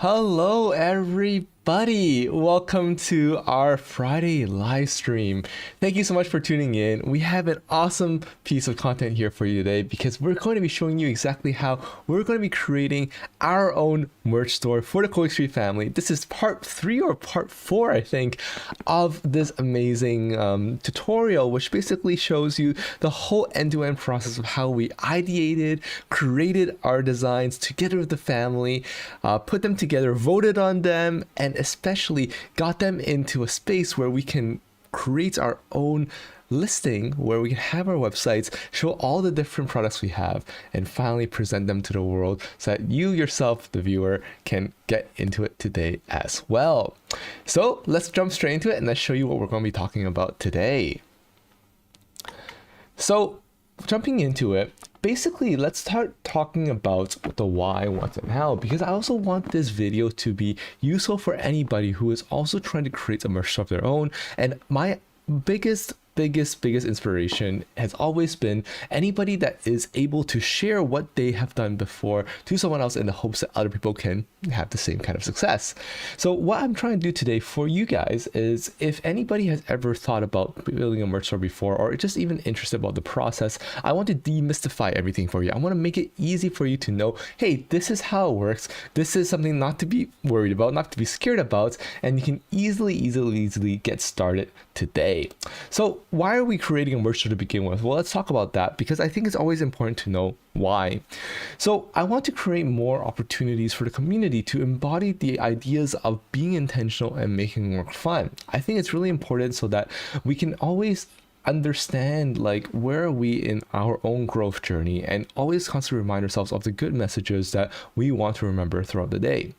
Hello, everybody. Welcome to our Friday live stream. Thank you so much for tuning in. We have an awesome piece of content here for you today because we're going to be showing you exactly how we're going to be creating our own merch store for the Coic Street family. This is part 3 or part 4, I think, of this amazing tutorial, which basically shows you the whole end-to-end process of how we ideated, created our designs together with the family, put them together, voted on them, and especially got them into a space where we can create our own listing, where we can have our websites, show all the different products we have, and finally present them to the world so that you yourself, the viewer, can get into it today as well. So let's jump straight into it and let's show you what we're going to be talking about today. So jumping into it, basically, let's start talking about the why, what, and how, because I also want this video to be useful for anybody who is also trying to create a merch store of their own. And my biggest inspiration has always been anybody that is able to share what they have done before to someone else in the hopes that other people can have the same kind of success. So what I'm trying to do today for you guys is, if anybody has ever thought about building a merch store before, or just even interested about the process, I want to demystify everything for you. I want to make it easy for you to know, hey, this is how it works. This is something not to be worried about, not to be scared about, and you can easily get started today. So why are we creating a merch store to begin with? Well, let's talk about that, because I think it's always important to know why. So I want to create more opportunities for the community to embody the ideas of being intentional and making work fun. I think it's really important so that we can always understand, like, where are we in our own growth journey, and always constantly remind ourselves of the good messages that we want to remember throughout the day.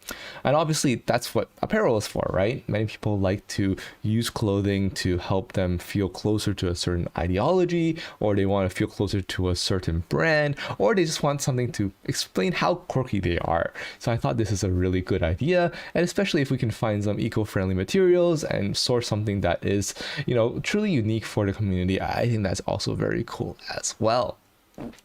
And obviously that's what apparel is for, right? Many people like to use clothing to help them feel closer to a certain ideology, or they want to feel closer to a certain brand, or they just want something to explain how quirky they are. So I thought this is a really good idea, and especially if we can find some eco-friendly materials and source something that is, truly unique for the community, I think that's also very cool as well.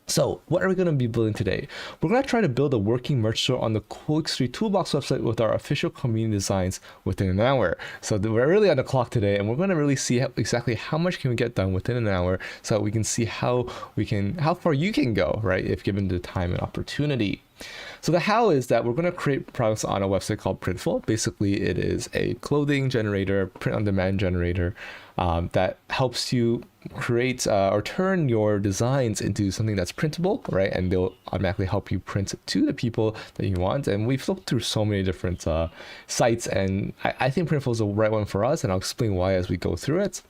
So what are we going to be building today? We're going to try to build a working merch store on the Coic Street Toolbox website with our official community designs within an hour. So we're really on the clock today, and we're going to really see exactly how much can we get done within an hour, so that we can see how far you can go, right, if given the time and opportunity. So the how is that we're going to create products on a website called Printful. Basically, it is a clothing generator, print-on-demand generator, that helps you create or turn your designs into something that's printable, right? And they'll automatically help you print to the people that you want. And we've looked through so many different sites, and I think Printful is the right one for us, and I'll explain why as we go through it.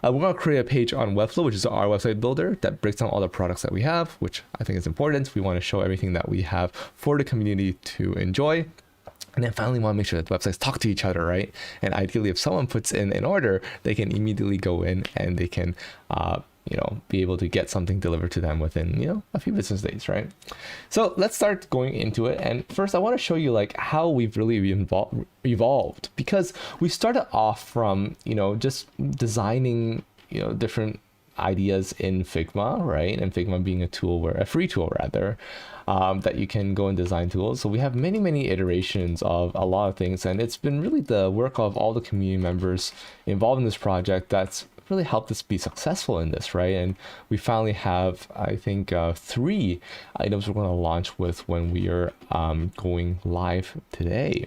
We're going to create a page on Webflow, which is our website builder that breaks down all the products that we have, which I think is important. We want to show everything that we have for the community to enjoy. And then finally, we want to make sure that the websites talk to each other, right? And ideally, if someone puts in an order, they can immediately go in and they can, be able to get something delivered to them within, a few business days, right? So let's start going into it. And first, I want to show you like how we've really evolved, because we started off from, just designing, different ideas in Figma, right? And Figma being a free tool rather, that you can go and design tools. So we have many iterations of a lot of things, and it's been really the work of all the community members involved in this project that's really helped us be successful in this, right? And we finally have, I think, 3 items we're going to launch with when we are going live today.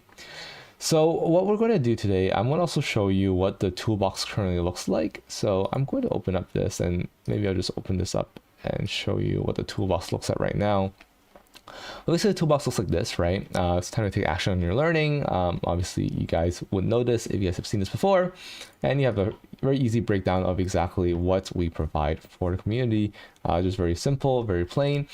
So what we're going to do today, I'm going to also show you what the toolbox currently looks like. So I'm going to open up this, and maybe I'll just open this up and show you what the toolbox looks like right now. Basically, the toolbox looks like this, right? It's time to take action on your learning. Obviously, you guys would know this if you guys have seen this before. And you have a very easy breakdown of exactly what we provide for the community. Just very simple, very plain.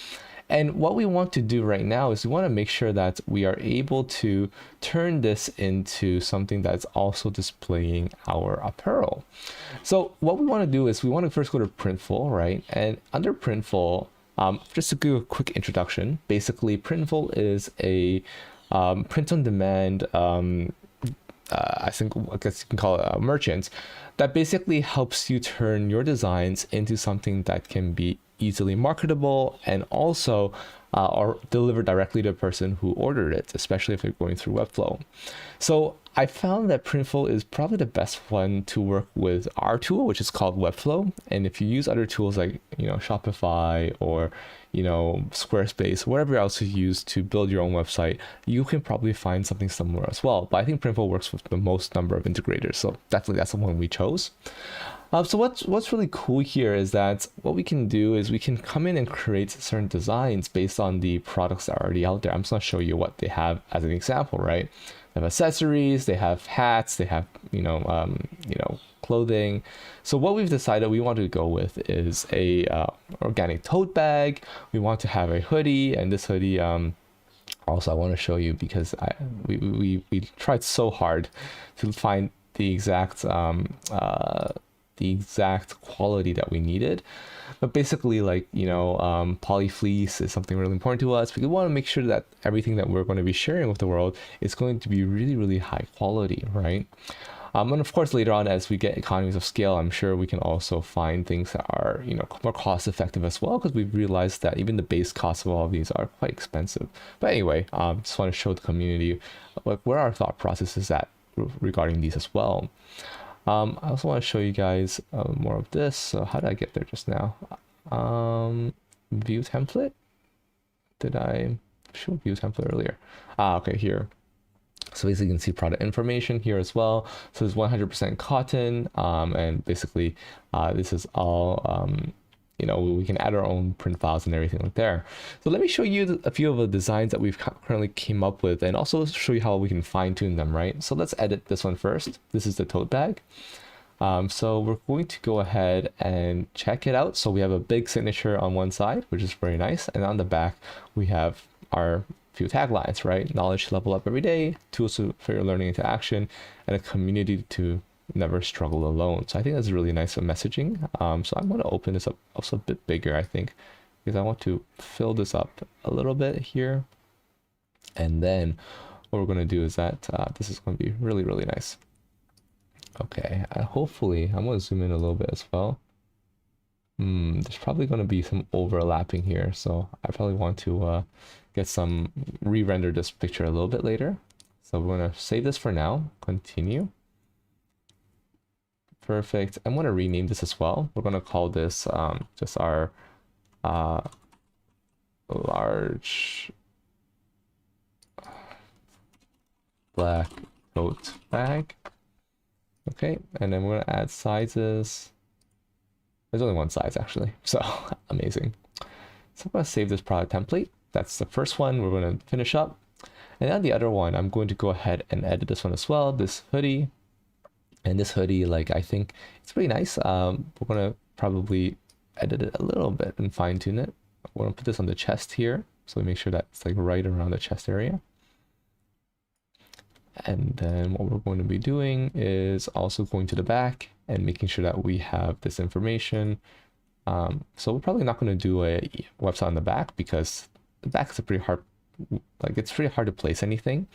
And what we want to do right now is we want to make sure that we are able to turn this into something that's also displaying our apparel. So what we want to do is we want to first go to Printful, right? And under Printful, just to give a quick introduction, basically Printful is a print-on-demand, I guess you can call it a merchant, that basically helps you turn your designs into something that can be easily marketable, and also or delivered directly to the person who ordered it, especially if they're going through Webflow. So I found that Printful is probably the best one to work with our tool, which is called Webflow. And if you use other tools like, Shopify or, Squarespace, whatever else you use to build your own website, you can probably find something similar as well. But I think Printful works with the most number of integrators. So definitely that's the one we chose. So what's really cool here is that what we can do is we can come in and create certain designs based on the products that are already out there. I'm just going to show you what they have as an example, right? They have accessories, they have hats, they have clothing. So what we've decided we want to go with is a organic tote bag. We want to have a hoodie, and this hoodie also I want to show you because we tried so hard to find the exact quality that we needed. But basically, like, poly fleece is something really important to us. We want to make sure that everything that we're going to be sharing with the world is going to be really, really high quality, right? And of course, later on, as we get economies of scale, I'm sure we can also find things that are, more cost effective as well, because we've realized that even the base costs of all of these are quite expensive. But anyway, just want to show the community like where our thought process is at regarding these as well. I also want to show you guys more of this. So how did I get there just now? View template. Did I show view template earlier? Okay, here. So basically you can see product information here as well. So it's 100% cotton, and basically this is all we can add our own print files and everything like there. So let me show you a few of the designs that we've currently came up with, and also show you how we can fine tune them, right? So let's edit this one first. This is the tote bag. So we're going to go ahead and check it out. So we have a big signature on one side, which is very nice. And on the back, we have our few taglines, right? Knowledge to level up every day, tools for your learning into action, and a community to never struggle alone. So I think that's really nice messaging. So I'm going to open this up also a bit bigger, I think, because I want to fill this up a little bit here. And then what we're going to do is that this is going to be really, really nice. Okay, hopefully I'm going to zoom in a little bit as well. There's probably going to be some overlapping here, so I probably want to get some re-render this picture a little bit later. So we're going to save this for now, continue. Perfect. I'm going to rename this as well. We're going to call this just our large black tote bag. Okay, and then we're going to add sizes. There's only one size actually, so amazing. So I'm going to save this product template. That's the first one we're going to finish up. And then the other one, I'm going to go ahead and edit this one as well, this hoodie. And this hoodie, like, I think it's pretty nice. We're going to probably edit it a little bit and fine tune it. We're going to put this on the chest here, so we make sure that it's like right around the chest area. And then what we're going to be doing is also going to the back and making sure that we have this information. So we're probably not going to do a website on the back, because the back is a pretty hard, like, it's pretty hard to place anything,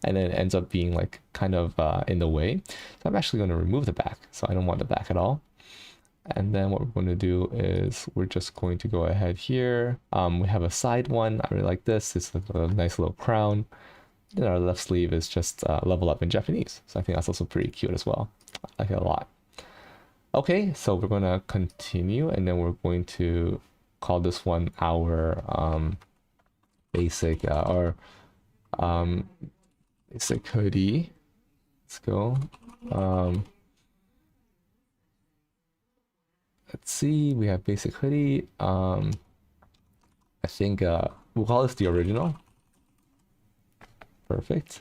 and then it ends up being like kind of in the way. So I'm actually going to remove the back, so I don't want the back at all. And then what we're going to do is we're just going to go ahead here. We have a side one. I really like this. It's a nice little crown. Then our left sleeve is just level up in Japanese. So I think that's also pretty cute as well. I like it a lot. Okay, so we're going to continue, and then we're going to call this one our basic basic hoodie. Let's go. Let's see, we have basic hoodie. I think we'll call this the original. Perfect.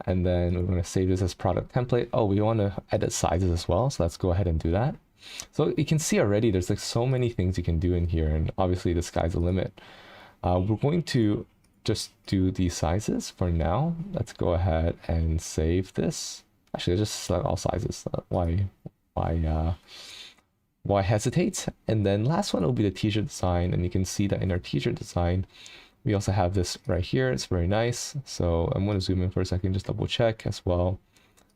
And then we're going to save this as product template. Oh, we want to edit sizes as well, so let's go ahead and do that. So you can see already there's like so many things you can do in here, and obviously the sky's the limit. We're going to just do these sizes for now. Let's go ahead and save this. Actually, just select all sizes. Why hesitate? And then last one will be the t-shirt design, and you can see that in our t-shirt design we also have this right here. It's very nice. So I'm going to zoom in for a second, just double check as well.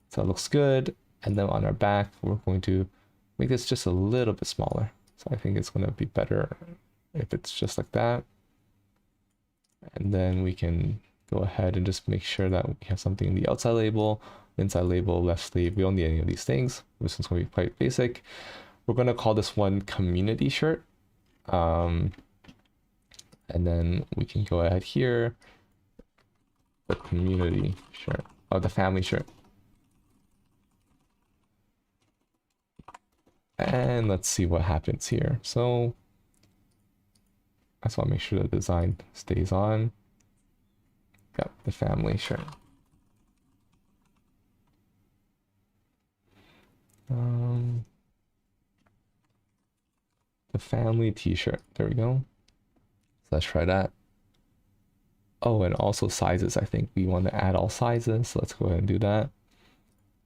So it looks good. And then on our back, we're going to make this just a little bit smaller. So I think it's going to be better if it's just like that. And then we can go ahead and just make sure that we have something in the outside label, inside label, left sleeve. We don't need any of these things. This one's going to be quite basic. We're going to call this one community shirt. And then we can go ahead here, the community shirt, or the family shirt. And let's see what happens here. So I just want to make sure the design stays on. Got the family shirt. The family t-shirt. There we go. So let's try that. Oh, and also sizes. I think we want to add all sizes. So let's go ahead and do that.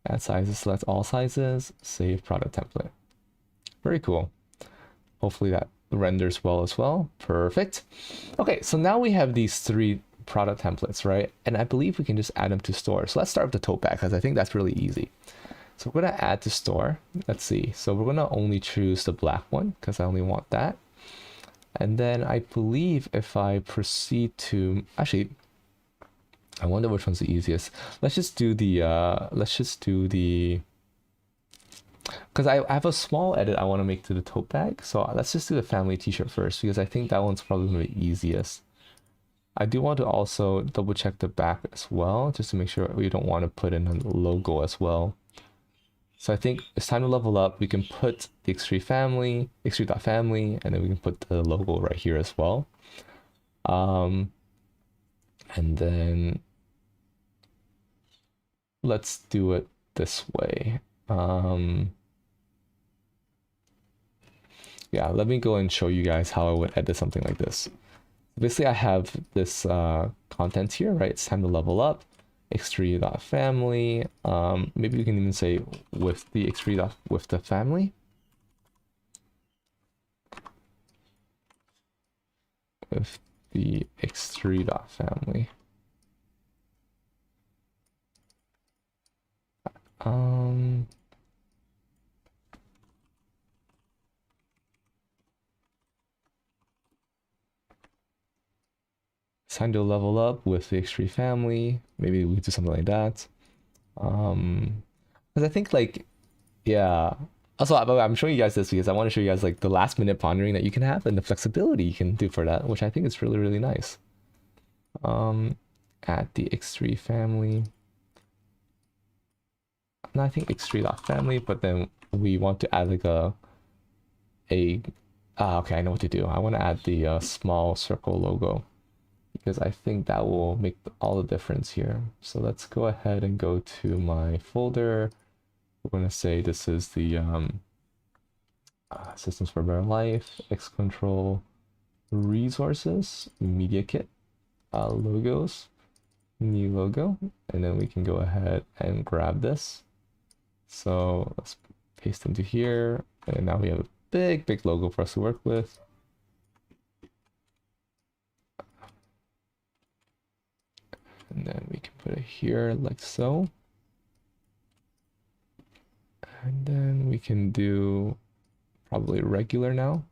Add sizes, select all sizes, save product template. Very cool. Hopefully that renders well as well. Perfect. Okay, so now we have these 3 product templates, right? And I believe we can just add them to store. So let's start with the tote bag because I think that's really easy. So we're going to add to store. Let's see. So we're going to only choose the black one because I only want that. And then I believe if I proceed to, actually, I wonder which one's the easiest. Let's just do the, because I have a small edit I want to make to the tote bag. So let's just do the family t-shirt first because I think that one's probably the easiest. I do want to also double check the back as well, just to make sure we don't want to put in a logo as well. So I think it's time to level up. We can put the X3 family, X3.family, and then we can put the logo right here as well. And then let's do it this way. Yeah, let me go and show you guys how I would edit something like this. Basically, I have this content here, right? It's time to level up. X3.family. Maybe we can even say with the X3 with the family. With the X3.family. It's time to level up with the X3 family. Maybe we do something like that. Because I think like, yeah. Also, I'm showing you guys this because I want to show you guys like the last minute pondering that you can have and the flexibility you can do for that, which I think is really, really nice. Add the X3 family. And I think X3.family, but then we want to add like okay, I know what to do. I want to add the small circle logo, because I think that will make all the difference here. So let's go ahead and go to my folder. We're going to say this is the Systems for Better Life, Xcontrol, Resources, Media Kit, Logos, new logo, and then we can go ahead and grab this. So let's paste into here, and now we have a big, big logo for us to work with. And then we can put it here like so. And then we can do probably regular now,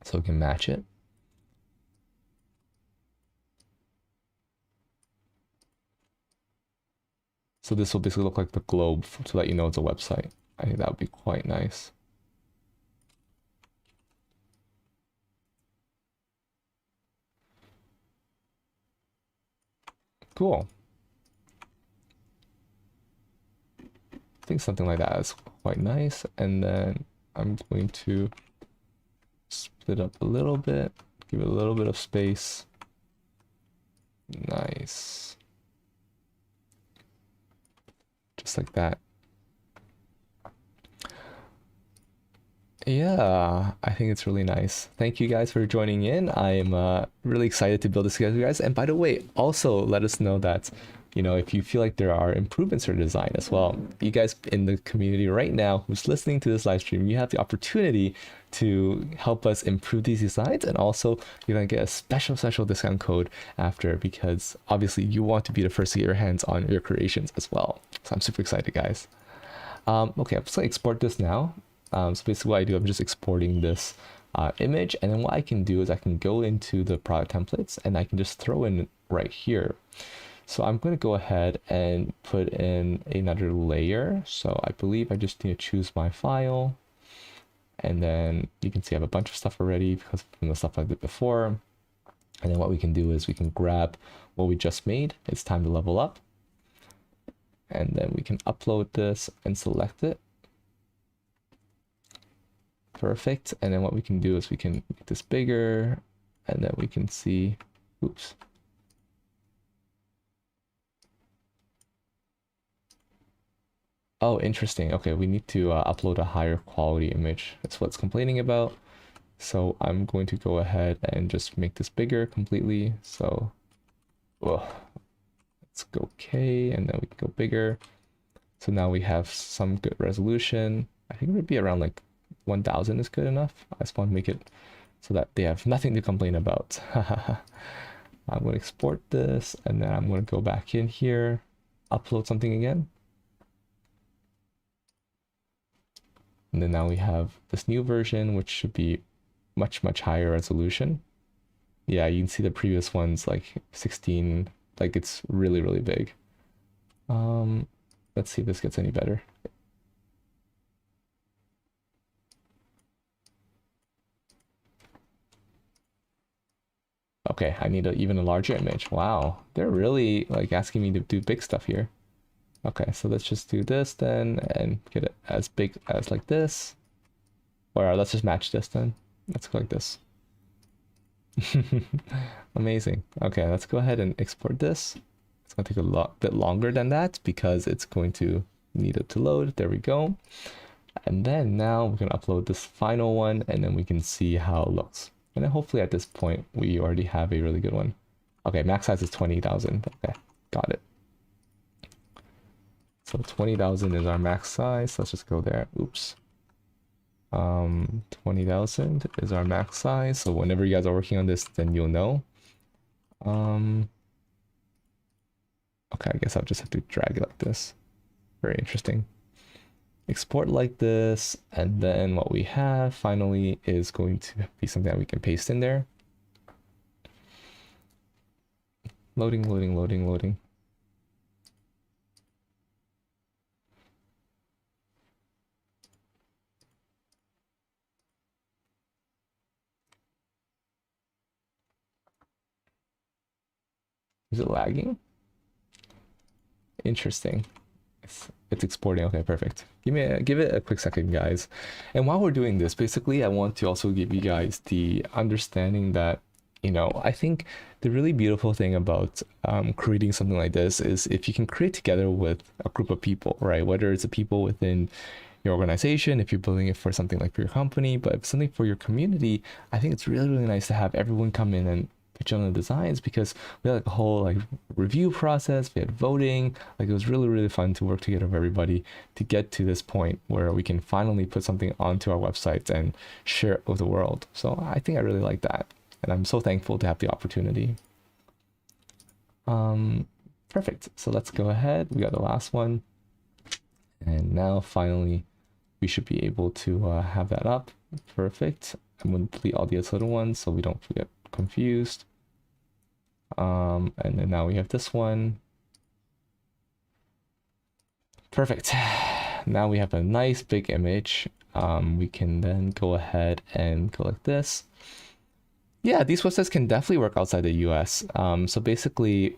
so we can match it. So this will basically look like the globe to let you know it's a website. I think that would be quite nice. Cool. I think something like that is quite nice. And then I'm going to split up a little bit, give it a little bit of space. Nice. Just like that. Yeah, I think it's really nice. Thank you guys for joining in. I'm really excited to build this together with you guys. And by the way, also let us know that, you know, if you feel like there are improvements to the design as well. You guys in the community right now who's listening to this live stream, you have the opportunity to help us improve these designs, and also you're gonna get a special discount code after, because obviously you want to be the first to get your hands on your creations as well. So I'm super excited, guys. Okay, I'm just gonna export this now. So basically what I do, I'm just exporting this image, and then what I can do is I can go into the product templates and I can just throw in right here. So I'm going to go ahead and put in another layer. So I believe I just need to choose my file, and then you can see I have a bunch of stuff already because from the stuff I did before. And then what we can do is we can grab what we just made. It's time to level up. And then we can upload this and select it. Perfect. And then what we can do is we can make this bigger, and then we can see, oops. Oh, interesting. Okay, we need to upload a higher quality image. That's what it's complaining about. So I'm going to go ahead and just make this bigger completely. So, well, let's go okay, and then we can go bigger. So now we have some good resolution. I think maybe around like 1000 is good enough. I just want to make it so that they have nothing to complain about. I'm going to export this, and then I'm going to go back in here, upload something again. And then now we have this new version, which should be much higher resolution. Yeah, you can see the previous one's like 16, like it's really big. Let's see if this gets any better. Okay, I need even a larger image. Wow, they're really like asking me to do big stuff here. Okay, so let's just do this then and get it as big as like this. Or let's just match this then. Let's go like this. Amazing. Okay, let's go ahead and export this. It's going to take a bit longer than that because it's going to need it to load. There we go. And then now we're going to upload this final one, and then we can see how it looks. And then hopefully at this point, we already have a really good one. Okay, max size is 20,000. Okay, got it. So 20,000 is our max size. Let's just go there. Oops. 20,000 is our max size. So whenever you guys are working on this, then you'll know. Okay, I guess I'll just have to drag it like this. Very interesting. Export like this, and then what we have finally is going to be something that we can paste in there. Loading. Is it lagging? Interesting. It's exporting. Okay, perfect. Give it a quick second, guys. And while we're doing this, basically, I want to also give you guys the understanding that, you know, I think the really beautiful thing about creating something like this is if you can create together with a group of people, right? Whether it's the people within your organization, if you're building it for something like for your company, but if it's something for your community, I think it's really nice to have everyone come in and pitch on the designs, because we had like a whole like review process, we had voting, like it was really fun to work together with everybody to get to this point where we can finally put something onto our website and share it with the world. So I think I really like that, and I'm so thankful to have the opportunity. Perfect. So let's go ahead. We got the last one, and now finally we should be able to have that up. Perfect. I'm going to delete all the other ones so we don't get confused. And then now we have this one. Perfect. Now we have a nice big image. We can then go ahead and go like this. Yeah, these websites can definitely work outside the US. So basically,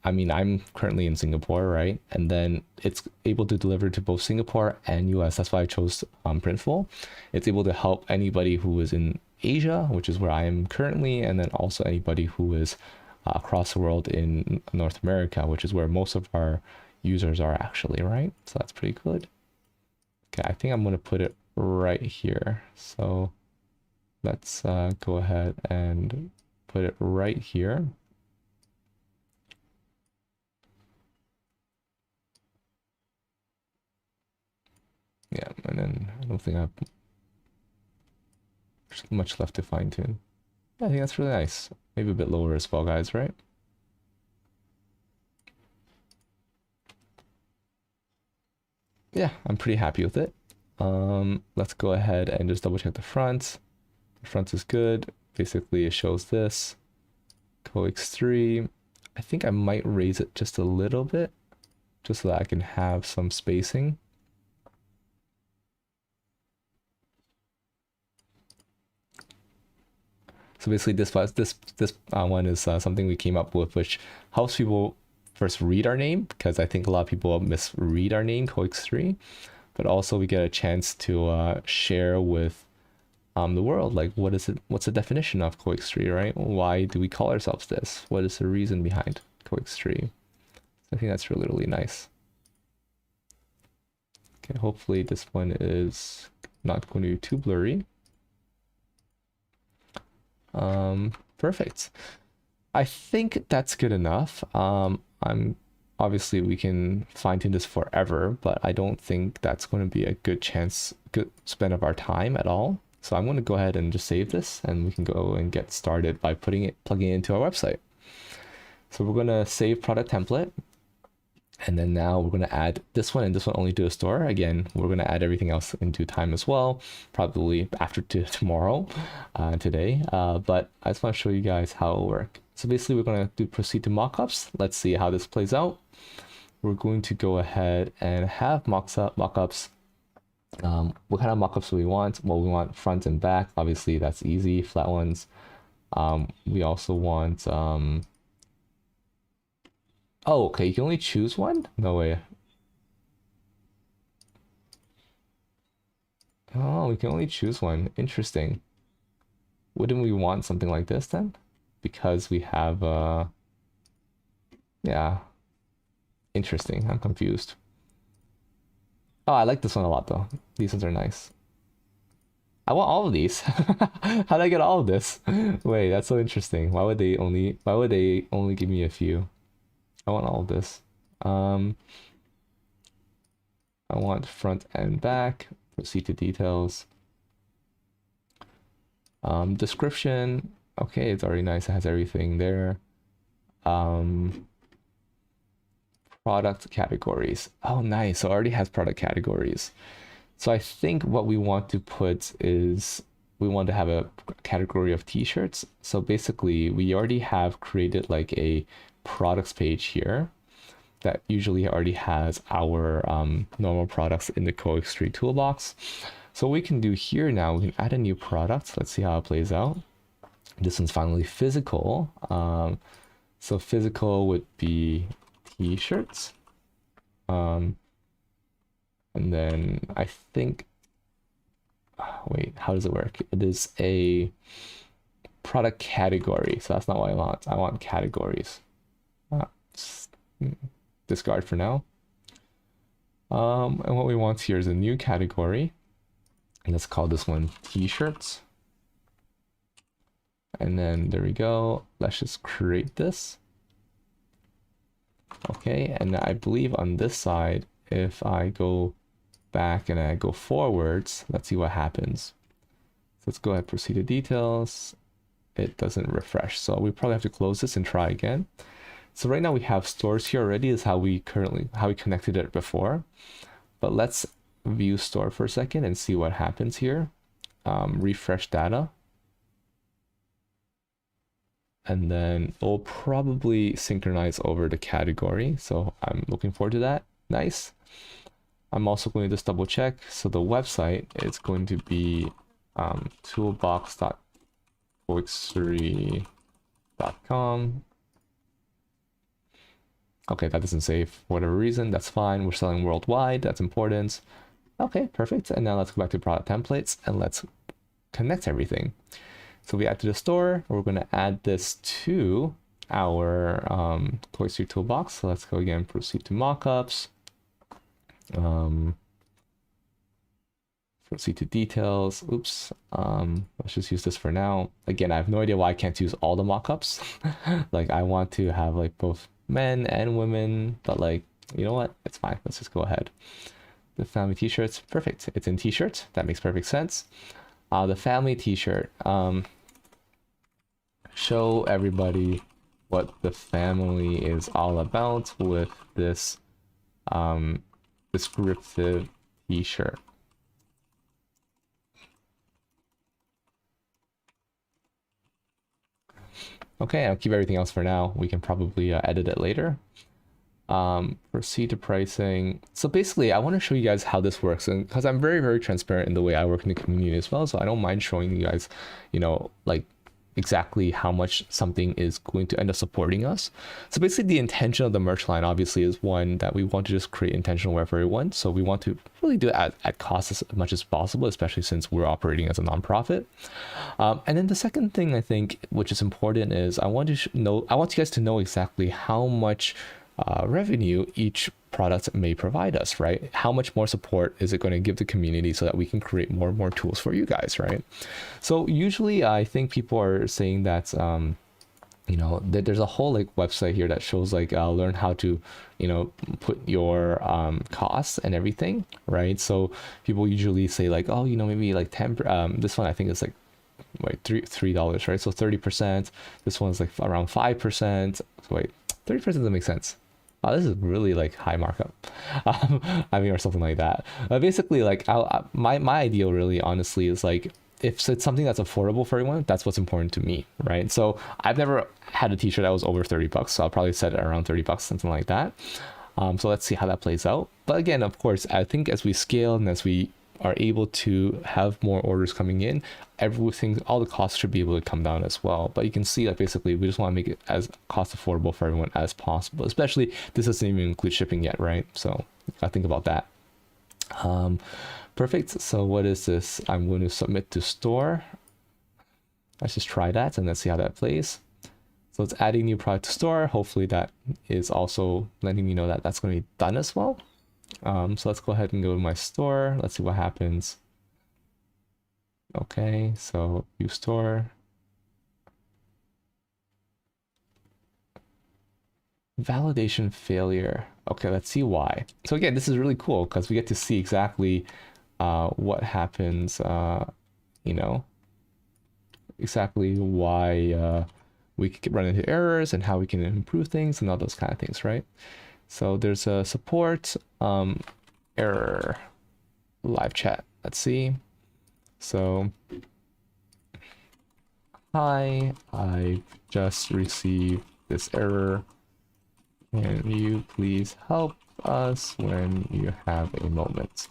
I mean, I'm currently in Singapore, right? And then it's able to deliver to both Singapore and US. That's why I chose Printful. It's able to help anybody who is in Asia, which is where I am currently, and then also anybody who is across the world in North America, which is where most of our users are actually, right? So that's pretty good. Okay, I think I'm going to put it right here. So let's go ahead and put it right here. Yeah, and then I don't think I have much left to fine tune. I think that's really nice. Maybe a bit lower as well, guys, right? Yeah, I'm pretty happy with it. Let's go ahead and just double check the front. The front is good. Basically, it shows this cox3. I think I might raise it just a little bit, just so that I can have some spacing. So basically, this one is something we came up with, which helps people first read our name, because I think a lot of people misread our name, cox3, but also we get a chance to share with the world, like what's the definition of cox3, right? Why do we call ourselves this? What is the reason behind cox3? I think that's really, really nice. Okay, hopefully this one is not going to be too blurry. Perfect. I think that's good enough. Obviously we can fine tune this forever, but I don't think that's going to be a good spend of our time at all. So I'm going to go ahead and just save this, and we can go and get started by plugging it into our website. So we're going to save product template. And then now we're going to add this one and this one only to a store. Again, we're going to add everything else into time as well, probably after tomorrow, today. But I just want to show you guys how it will work. So basically, we're going to proceed to mockups. Let's see how this plays out. We're going to go ahead and have mockups. What kind of mockups do we want? Well, we want front and back. Obviously, that's easy. Flat ones. We also want... Oh, okay, you can only choose one? No way. Oh, we can only choose one. Interesting. Wouldn't we want something like this then? Because we have, yeah. Interesting, I'm confused. Oh, I like this one a lot though. These ones are nice. I want all of these. How did I get all of this? Wait, that's so interesting. Why would they only give me a few? I want all of this. I want front and back. Proceed to details. Description. Okay, it's already nice. It has everything there. Product categories. Oh, nice. So it already has product categories. So I think what we want to put is we want to have a category of t-shirts. So basically, we already have created like a products page here that usually already has our normal products in the cox3 toolbox. So what we can do here now, we can add a new product. Let's see how it plays out. This one's finally physical. So physical would be t-shirts. And then I think, wait, how does it work? It is a product category. So that's not what I want. I want categories. Discard for now. And what we want here is a new category. And let's call this one t-shirts. And then there we go. Let's just create this. Okay, and I believe on this side, if I go back and I go forwards, let's see what happens. So let's go ahead and proceed to details. It doesn't refresh, so we probably have to close this and try again. So right now we have stores here already, is how we connected it before. But let's view store for a second and see what happens here. Refresh data. And then it'll probably synchronize over the category. So I'm looking forward to that. Nice. I'm also going to just double check. So the website is going to be toolbox.cox3.com. Okay, that doesn't save for whatever reason. That's fine. We're selling worldwide. That's important. Okay, perfect. And now let's go back to product templates and let's connect everything. So we add to the store. We're going to add this to our cox3 toolbox. So let's go again, proceed to mockups. Proceed to details. Oops. Let's just use this for now. Again, I have no idea why I can't use all the mockups. Like I want to have like both men and women, but like, you know what? It's fine. Let's just go ahead. The family t-shirts. Perfect. It's in t-shirt. That makes perfect sense. The family t-shirt. Show everybody what the family is all about with this descriptive t-shirt. Okay, I'll keep everything else for now. We can probably edit it later. Proceed to pricing. So basically, I want to show you guys how this works, and because I'm very, very transparent in the way I work in the community as well, so I don't mind showing you guys, like exactly how much something is going to end up supporting us. So basically the intention of the merch line obviously is one that we want to just create intentional wear for everyone. So we want to really do it at cost as much as possible, especially since we're operating as a nonprofit. And then the second thing I think, which is important, is I want you guys to know exactly how much revenue each product may provide us, right? How much more support is it going to give the community so that we can create more and more tools for you guys, right? So usually I think people are saying that that there's a whole like website here that shows like learn how to put your costs and everything, right? So people usually say like, oh, maybe like 10 this one I think is like $3, right? So 30%. This one's like around 5%. So wait, 30% doesn't make sense. Oh, this is really like high markup. I mean, or something like that. Basically, like my ideal really honestly is like, if it's something that's affordable for everyone, that's what's important to me, right? So I've never had a t-shirt that was over 30 bucks. So I'll probably set it around 30 bucks, something like that. So let's see how that plays out. But again, of course, I think as we scale and as we are able to have more orders coming in, everything, all the costs should be able to come down as well. But you can see that basically we just want to make it as cost affordable for everyone as possible, especially this doesn't even include shipping yet, right? So I think about that. Perfect. So what is this? I'm going to submit to store. Let's just try that and let's see how that plays. So it's adding new product to store. Hopefully that is also letting me know that that's going to be done as well. So let's go ahead and go to my store. Let's see what happens. Okay, so view store. Validation failure. Okay, let's see why. So again, this is really cool because we get to see exactly what happens, exactly why we could run into errors and how we can improve things and all those kind of things, right? So there's a support error live chat. Let's see. So, hi, I just received this error. Can you please help us when you have a moment?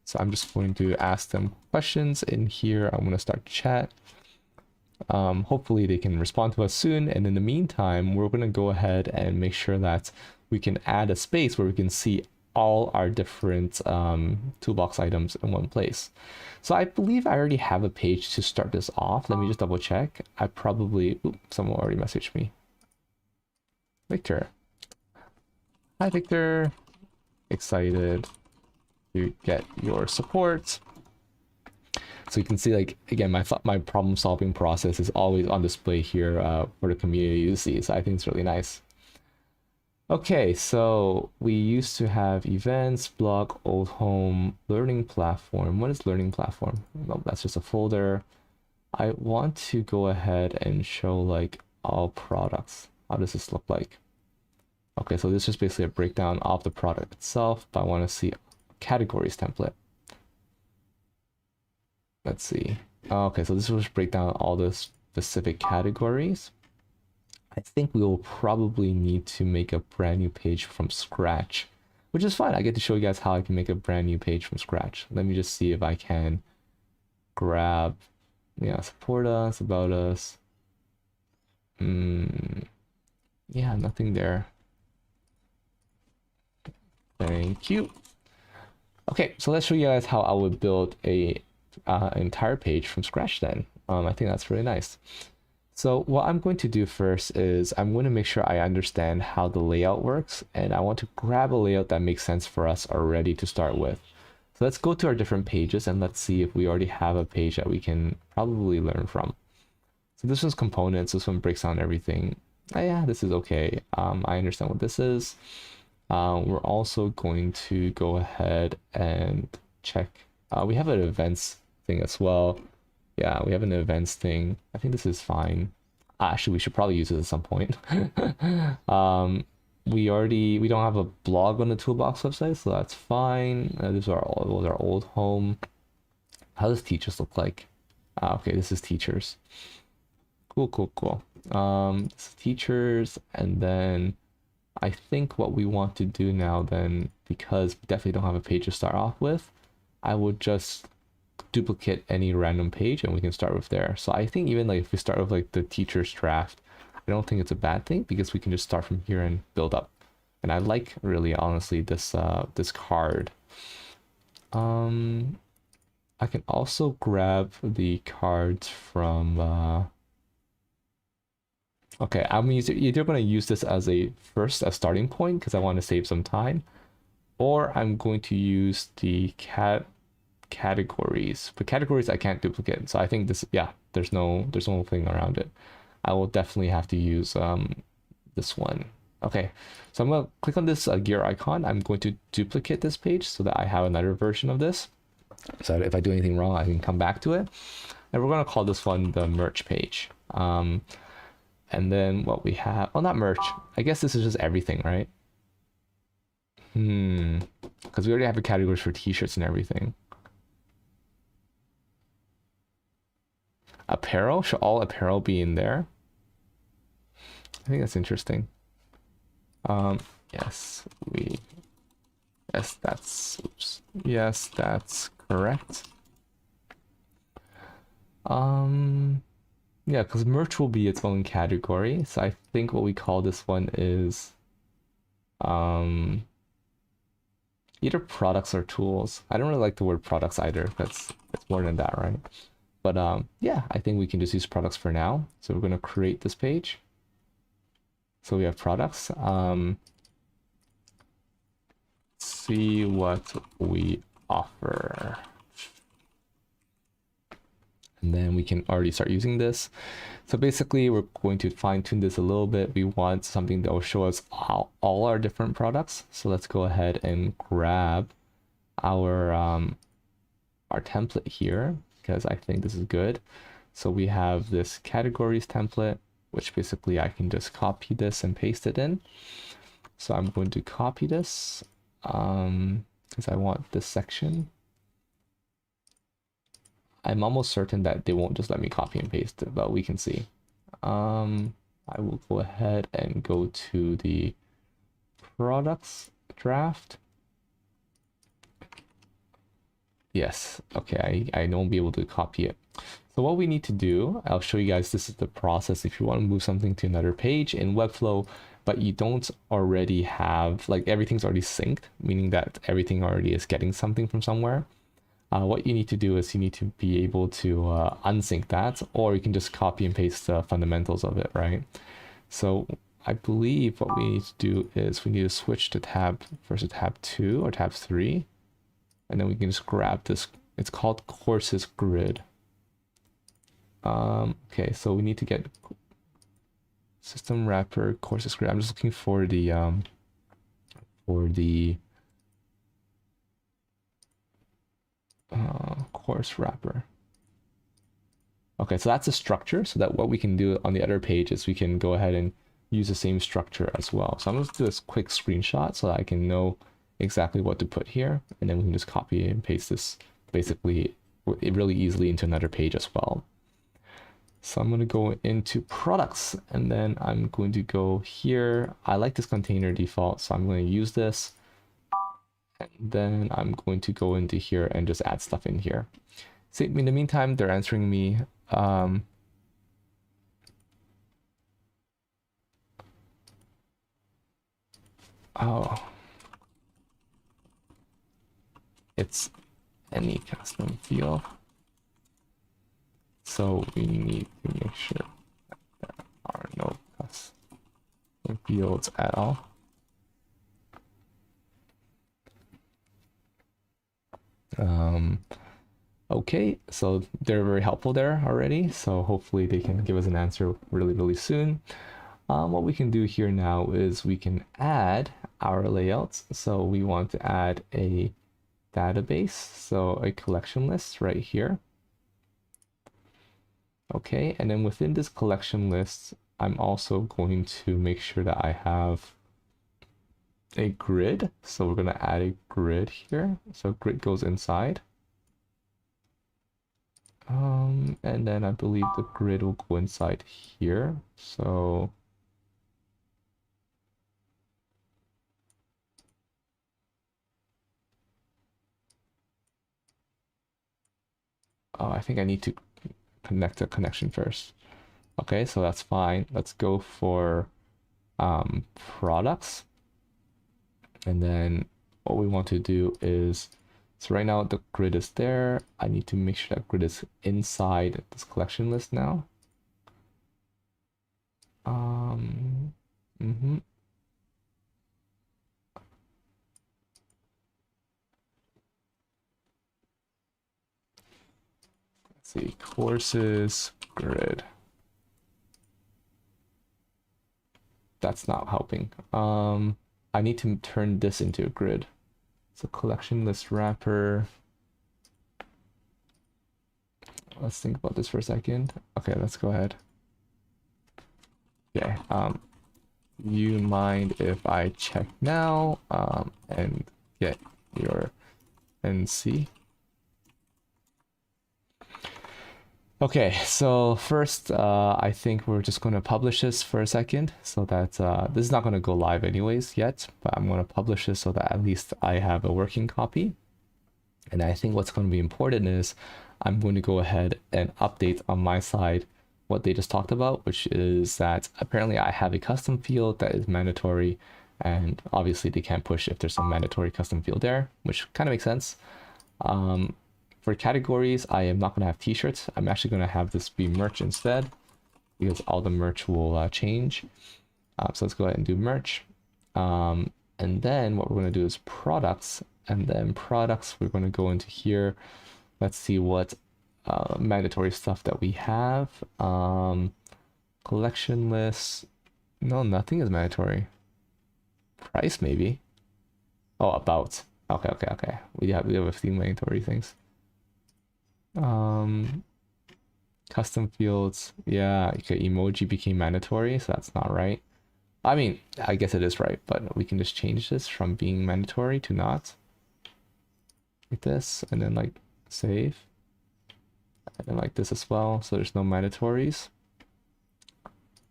So I'm just going to ask them questions in here. I'm going to start chat. Hopefully they can respond to us soon. And in the meantime, we're going to go ahead and make sure that we can add a space where we can see all our different toolbox items in one place. So I believe I already have a page to start this off. Let me just double check. I probably, someone already messaged me. Victor. Hi, Victor. Excited to get your support. So you can see, like, again, my problem solving process is always on display here for the community to see. So I think it's really nice. Okay, so we used to have events, blog, old home, learning platform. What is learning platform? Well, that's just a folder. I want to go ahead and show like all products. How does this look like? Okay, so this is basically a breakdown of the product itself, but I want to see categories template. Let's see. Okay, so this will break down all the specific categories. I think we will probably need to make a brand new page from scratch, which is fine. I get to show you guys how I can make a brand new page from scratch. Let me just see if I can grab, yeah, support us, about us. Yeah, nothing there. Thank you. Okay, so let's show you guys how I would build a entire page from scratch then. I think that's really nice. So what I'm going to do first is I'm going to make sure I understand how the layout works, and I want to grab a layout that makes sense for us already to start with. So let's go to our different pages and let's see if we already have a page that we can probably learn from. So this one's components. This one breaks down everything. Oh, yeah, this is okay. I understand what this is. We're also going to go ahead and check. We have an events thing as well. Yeah, we have an events thing. I think this is fine. Actually, we should probably use it at some point. We don't have a blog on the Toolbox website, so that's fine. These are our old home. How does teachers look like? Okay, this is teachers. Cool. So teachers, and then I think what we want to do now then, because we definitely don't have a page to start off with, I would just duplicate any random page and we can start with there. So I think even like if we start with like the teacher's draft, I don't think it's a bad thing because we can just start from here and build up. And I like, really honestly, this this card. I can also grab the cards from okay, I'm either going to use this as a starting point because I want to save some time, or I'm going to use the categories. But categories I can't duplicate, so I think this, yeah, there's no thing around it. I will definitely have to use this one. Okay, so I'm gonna click on this gear icon. I'm going to duplicate this page so that I have another version of this. So if I do anything wrong, I can come back to it. And we're gonna call this one the merch page. And then what we have, oh, not merch. I guess this is just everything, right? Because we already have the categories for t-shirts and everything. Apparel, should all apparel be in there? I think that's interesting. Yes, yes, that's correct. Yeah, because merch will be its own category. So I think what we call this one is either products or tools. I don't really like the word products either. It's more than that, right? But yeah, I think we can just use products for now. So we're gonna create this page. So we have products. See what we offer. And then we can already start using this. So basically we're going to fine tune this a little bit. We want something that will show us all our different products. So let's go ahead and grab our template here, because I think this is good. So we have this categories template, which basically I can just copy this and paste it in. So I'm going to copy this because I want this section. I'm almost certain that they won't just let me copy and paste it, but we can see. I will go ahead and go to the products draft. Yes, okay, I won't be able to copy it. So what we need to do, I'll show you guys, this is the process. If you want to move something to another page in Webflow, but you don't already have, like, everything's already synced, meaning that everything already is getting something from somewhere. What you need to do is you need to be able to unsync that, or you can just copy and paste the fundamentals of it, right? So I believe what we need to do is we need to switch to tab, first to tab 2 or tab 3, and then we can just grab this. It's called courses grid. Okay, so we need to get system wrapper courses grid. I'm just looking for the course wrapper. Okay, so that's a structure, so that what we can do on the other page is we can go ahead and use the same structure as well. So I'm going to do this quick screenshot so that I can know exactly what to put here, and then we can just copy and paste this basically really easily into another page as well. So I'm going to go into products, and then I'm going to go here. I like this container default, so I'm going to use this. And then I'm going to go into here and just add stuff in here. See, in the meantime, they're answering me. Oh, it's any custom field. So we need to make sure that there are no custom fields at all. Okay, so they're very helpful there already. So hopefully they can give us an answer really, really soon. What we can do here now is we can add our layouts. So we want to add a database, so a collection list right here. Okay, and then within this collection list, I'm also going to make sure that I have a grid. So we're going to add a grid here. So grid goes inside. And then I believe the grid will go inside here. So I think I need to connect a connection first. Okay, so that's fine. Let's go for products. And then what we want to do is, so right now the grid is there. I need to make sure that grid is inside this collection list now. Mm-hmm. Let's see, courses, grid. That's not helping. I need to turn this into a grid. So collection list wrapper. Let's think about this for a second. Okay, let's go ahead. Okay, you mind if I check now and get your NC? Okay, so first, I think we're just going to publish this for a second so that this is not going to go live anyways yet, but I'm going to publish this so that at least I have a working copy. And I think what's going to be important is I'm going to go ahead and update on my side what they just talked about, which is that apparently I have a custom field that is mandatory, and obviously they can't push if there's a mandatory custom field there, which kind of makes sense. For categories, I am not going to have t-shirts. I'm actually going to have this be merch instead because all the merch will change. So let's go ahead and do merch. And then what we're going to do is products. And then products, we're going to go into here. Let's see what mandatory stuff that we have. Collection lists. No, nothing is mandatory. Price, maybe. Oh, about. Okay. We have a few mandatory things. Custom fields, yeah, okay, emoji became mandatory, so that's not right. I mean, I guess it is right, but we can just change this from being mandatory to not. Like this, and then like save. And then like this as well, so there's no mandatories.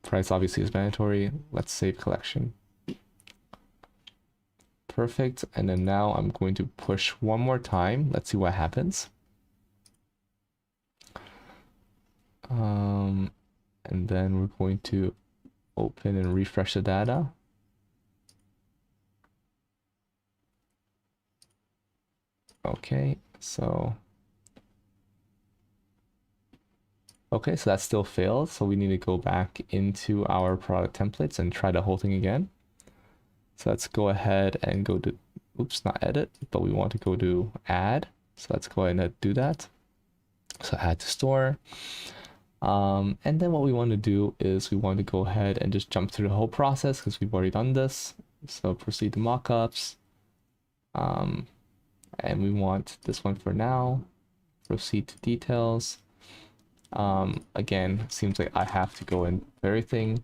Price obviously is mandatory. Let's save collection. Perfect, and then now I'm going to push one more time. Let's see what happens. And then we're going to open and refresh the data. Okay, so that still failed. So we need to go back into our product templates and try the whole thing again. So let's go ahead and go to, oops, not edit, but we want to go to add. So let's go ahead and do that. So add to store. And then what we want to do is we want to go ahead and just jump through the whole process because we've already done this. So proceed to mockups. And we want this one for now. Proceed to details. Again, seems like I have to go in everything.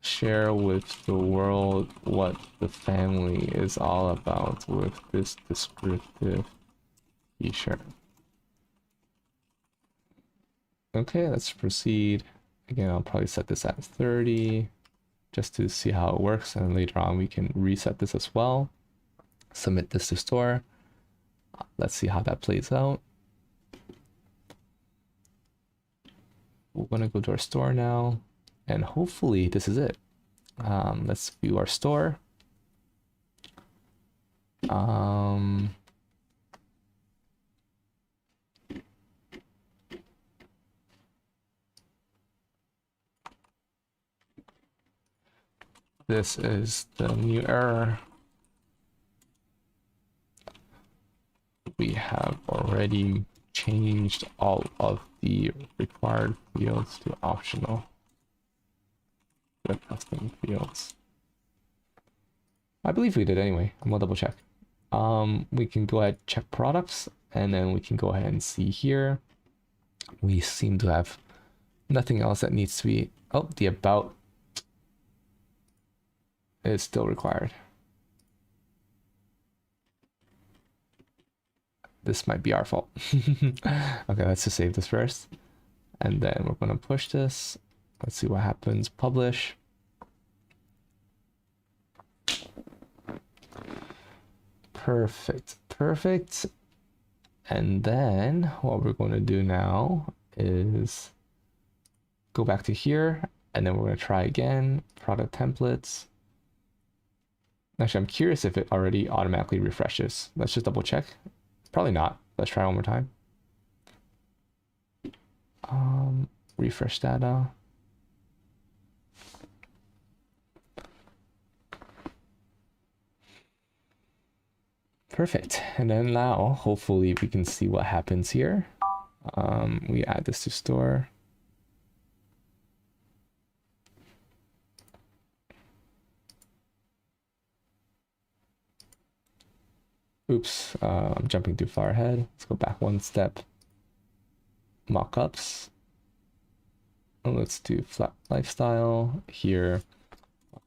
Share with the world what the family is all about with this descriptive t-shirt. Okay, let's proceed. Again, I'll probably set this at 30 just to see how it works, and later on we can reset this as well. Submit this to store. Let's see how that plays out. We're gonna go to our store now, and hopefully this is it. Let's view our store. This is the new error. We have already changed all of the required fields to optional. The custom fields. I believe we did anyway. I'm gonna double check. We can go ahead, check products, and then we can go ahead and see here. We seem to have nothing else that needs to be, oh, the about is still required. This might be our fault. Okay, let's just save this first. And then we're going to push this. Let's see what happens. Publish. Perfect. Perfect. And then what we're going to do now is go back to here, and then we're going to try again. Product templates. Actually, I'm curious if it already automatically refreshes. Let's just double check. Probably not. Let's try one more time. Refresh data. Perfect. And then now, hopefully we can see what happens here. We add this to store. Oops, I'm jumping too far ahead. Let's go back one step. Mockups. Let's do flat lifestyle here.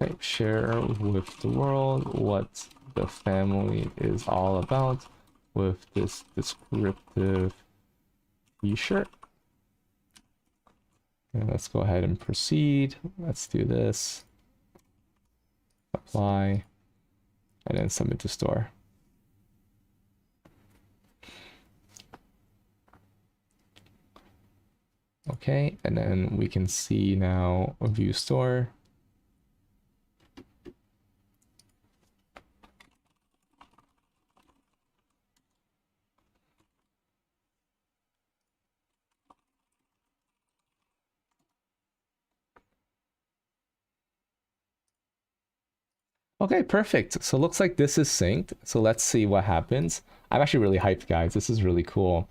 Okay, share with the world what the family is all about with this descriptive t-shirt. And let's go ahead and proceed. Let's do this. Apply. And then submit to store. Okay, and then we can see now a view store. Okay, perfect. So it looks like this is synced. So let's see what happens. I'm actually really hyped, guys. This is really cool.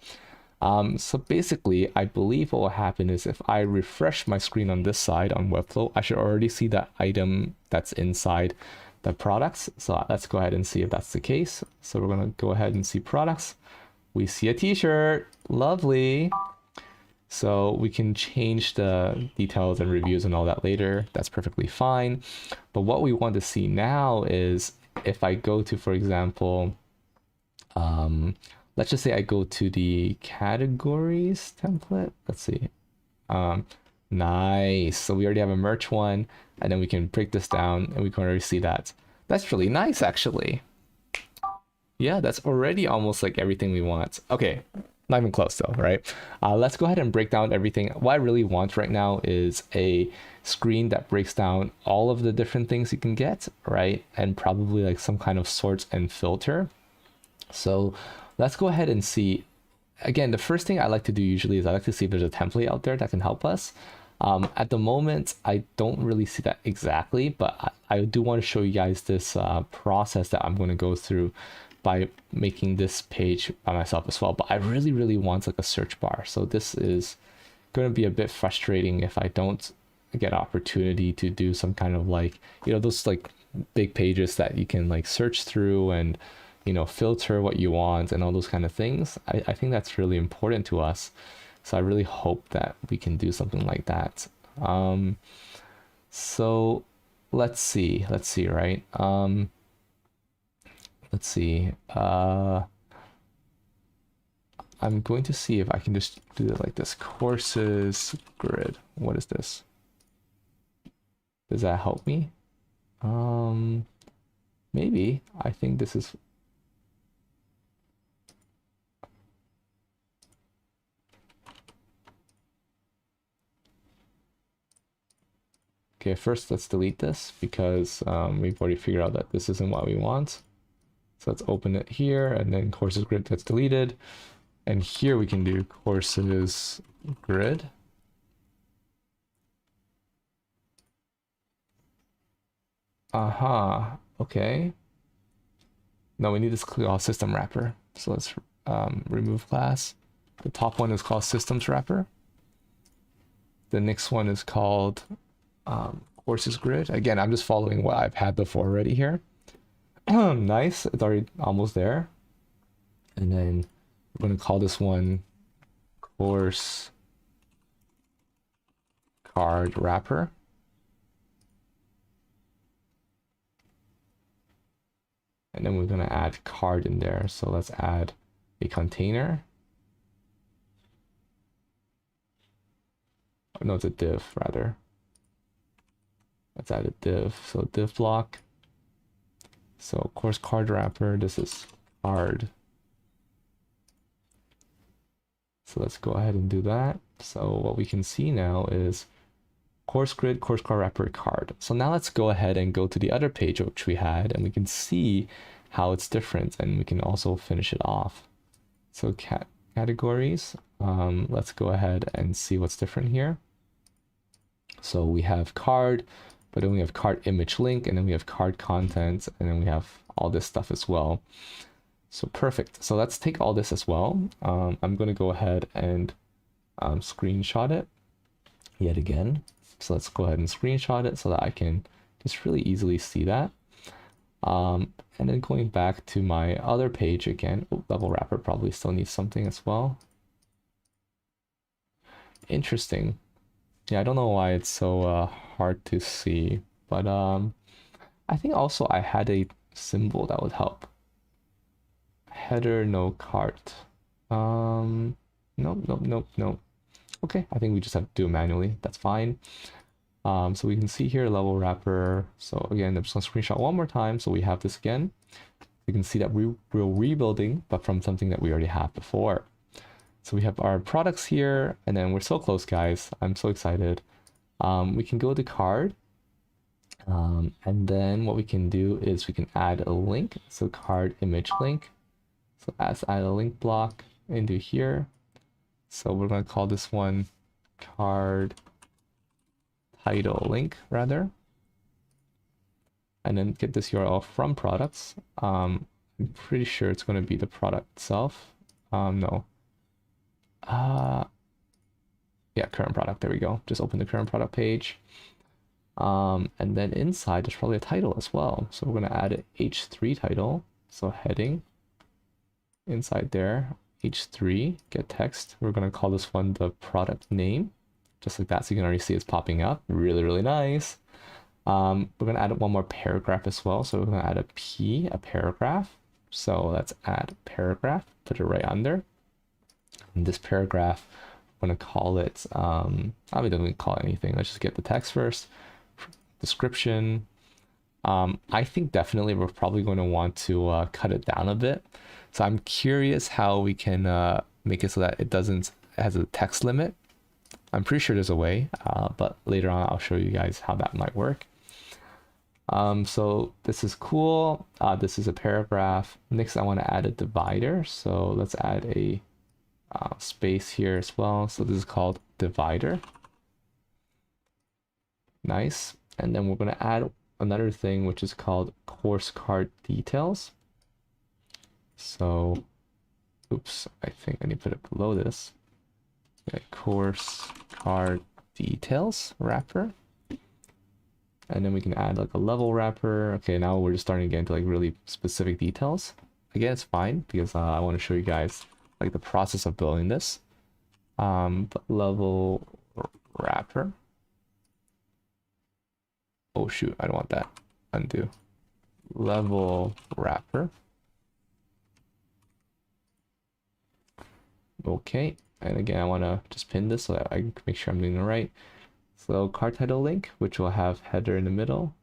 So basically, I believe what will happen is if I refresh my screen on this side on Webflow, I should already see that item that's inside the products. So let's go ahead and see if that's the case. So we're going to go ahead and see products. We see a t-shirt. Lovely. So we can change the details and reviews and all that later. That's perfectly fine. But what we want to see now is if I go to, for example, let's just say I go to the categories template. Let's see. Nice. So we already have a merch one, and then we can break this down and we can already see that. That's really nice, actually. Yeah, that's already almost like everything we want. Okay, not even close though, right? Let's go ahead and break down everything. What I really want right now is a screen that breaks down all of the different things you can get, right? And probably like some kind of sort and filter. So let's go ahead and see. Again, the first thing I like to do usually is I like to see if there's a template out there that can help us. At the moment, I don't really see that exactly, but I do want to show you guys this process that I'm going to go through by making this page by myself as well. But I really, really want like a search bar. So this is going to be a bit frustrating if I don't get opportunity to do some kind of like, you know, those like big pages that you can like search through and, you know, filter what you want and all those kind of things. I think that's really important to us. So I really hope that we can do something like that. So let's see, right? Let's see. I'm going to see if I can just do it like this. Courses grid. What is this? Does that help me? Maybe. I think this is... Okay, first let's delete this because we've already figured out that this isn't what we want. So let's open it here, and then courses grid gets deleted. And here we can do courses grid. Aha, okay. No, we need this called system wrapper. So let's remove class. The top one is called systems wrapper. The next one is called courses grid. Again, I'm just following what I've had before already here. Nice, it's already almost there. And then we're going to call this one course card wrapper. And then we're going to add card in there. So let's add a container. Oh, no, it's a div rather. Let's add a div. So div block. So of course card wrapper. This is card. So let's go ahead and do that. So what we can see now is course grid, course card wrapper, card. So now let's go ahead and go to the other page which we had, and we can see how it's different, and we can also finish it off. So categories, let's go ahead and see what's different here. So we have card, but then we have card image link, and then we have card content, and then we have all this stuff as well. So perfect. So let's take all this as well. I'm going to go ahead and screenshot it yet again. So let's go ahead and screenshot it so that I can just really easily see that. And then going back to my other page again, level wrapper probably still needs something as well. Interesting. Yeah, I don't know why it's so hard to see, but I think also I had a symbol that would help. Header, no cart. Nope. Okay, I think we just have to do it manually. That's fine. So we can see here level wrapper. So again, I'm just gonna screenshot one more time. So we have this again. You can see that we're rebuilding, but from something that we already have before. So we have our products here, and then we're so close, guys. I'm so excited. We can go to card. And then what we can do is we can add a link. So card image link. So let's add a link block into here. So we're going to call this one card title link rather. And then get this URL from products. I'm pretty sure it's going to be the product itself. No. Yeah, current product. There we go. Just open the current product page. And then inside there's probably a title as well. So we're going to add an H3 title. So heading inside there, H3, get text. We're going to call this one the product name, just like that. So you can already see it's popping up. Really, really nice. We're going to add one more paragraph as well. So we're going to add a paragraph. So let's add paragraph, put it right under. And this paragraph, I'm going to call it, I don't call it anything. Let's just get the text first. Description. I think definitely we're probably going to want to cut it down a bit. So I'm curious how we can make it so that it has a text limit. I'm pretty sure there's a way, but later on I'll show you guys how that might work. So this is cool. This is a paragraph. Next, I want to add a divider. So let's add a space here as well. So this is called divider. Nice. And then we're going to add another thing, which is called course card details. So, oops, I think I need to put it below this. Course card details wrapper. And then we can add like a level wrapper. Okay, now we're just starting to get into like really specific details. Again, it's fine because I want to show you guys like the process of building this. But level wrapper. Oh shoot, I don't want that. Undo. Level wrapper. Okay, and again, I want to just pin this so that I can make sure I'm doing it right. So card title link, which will have header in the middle,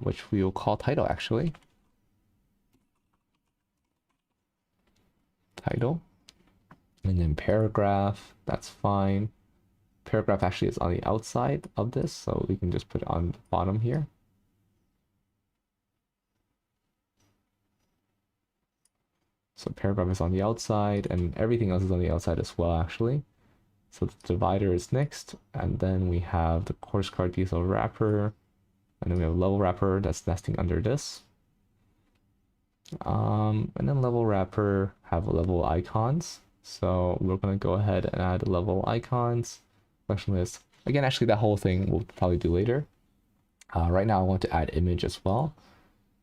which we will call title actually. Title. And then paragraph, that's fine. Paragraph actually is on the outside of this, so we can just put it on the bottom here. So paragraph is on the outside, and everything else is on the outside as well, actually. So the divider is next, and then we have the course card detail wrapper, and then we have level wrapper that's nesting under this. And then level wrapper have level icons. So we're gonna go ahead and add level icons. Question list. Again, actually that whole thing we'll probably do later. Right now I want to add image as well.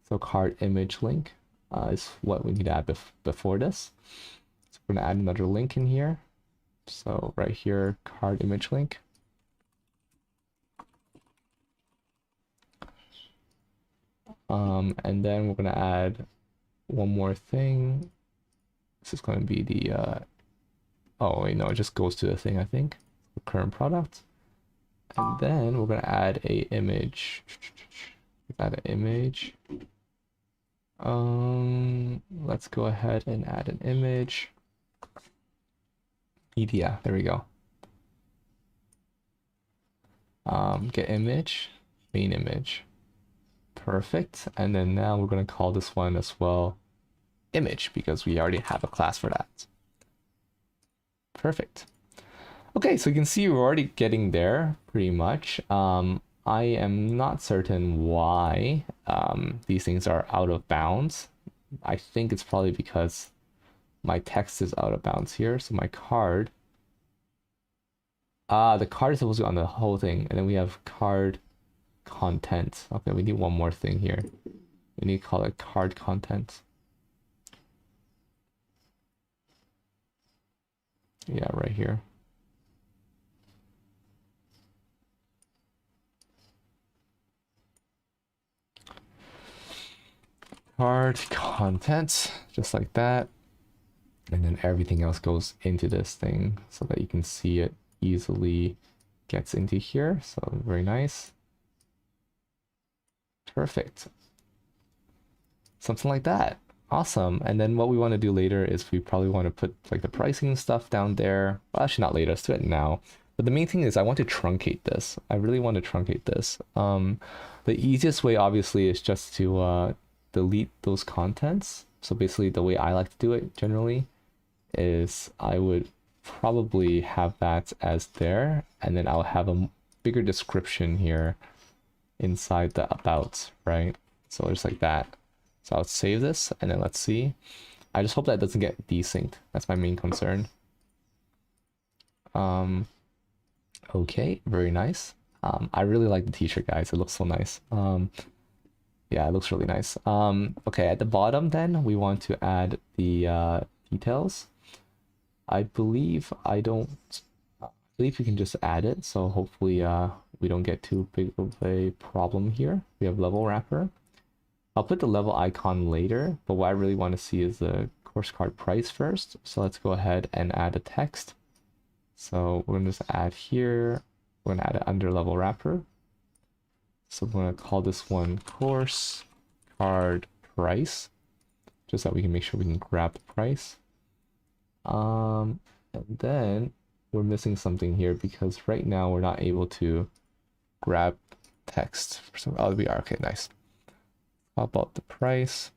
So card image link is what we need to add before this. So we're gonna add another link in here. So right here, card image link. And then we're gonna add one more thing. This is going to be the oh wait, no, it just goes to the thing, I think. The current product. And then we're going to add a image. Add an image. Let's go ahead and add an image. Media, there we go. Get image, main image. Perfect. And then now we're going to call this one as well image, because we already have a class for that. Perfect. Okay, so you can see we're already getting there pretty much. I am not certain why these things are out of bounds. I think it's probably because my text is out of bounds here. So my card, the card is supposed to be on the whole thing, and then we have card content. Okay, we need one more thing here. We need to call it card content. Yeah, right here. Card content, just like that. And then everything else goes into this thing so that you can see it easily gets into here. So very nice. Perfect. Something like that. Awesome. And then what we want to do later is we probably want to put like the pricing and stuff down there. Well, actually not later, let's do it now. But the main thing is I want to truncate this. I really want to truncate this. The easiest way obviously is just to delete those contents. So basically the way I like to do it generally is I would probably have that as there, and then I'll have a bigger description here inside the about, right? So just like that. So I'll save this and then let's see. I just hope that doesn't get desynced. That's my main concern. Okay, very nice. I really like the t-shirt, guys. It looks so nice. Yeah, it looks really nice. Okay, at the bottom then we want to add the details. I believe we can just add it, so hopefully we don't get too big of a problem here. We have level wrapper. I'll put the level icon later, but what I really want to see is the course card price first. So let's go ahead and add a text. So we're gonna just add here, we're gonna add it under level wrapper. So we're gonna call this one course card price, just so we can make sure we can grab the price. And then we're missing something here because right now we're not able to grab text for some. Oh, we are. Okay, nice. How about the price?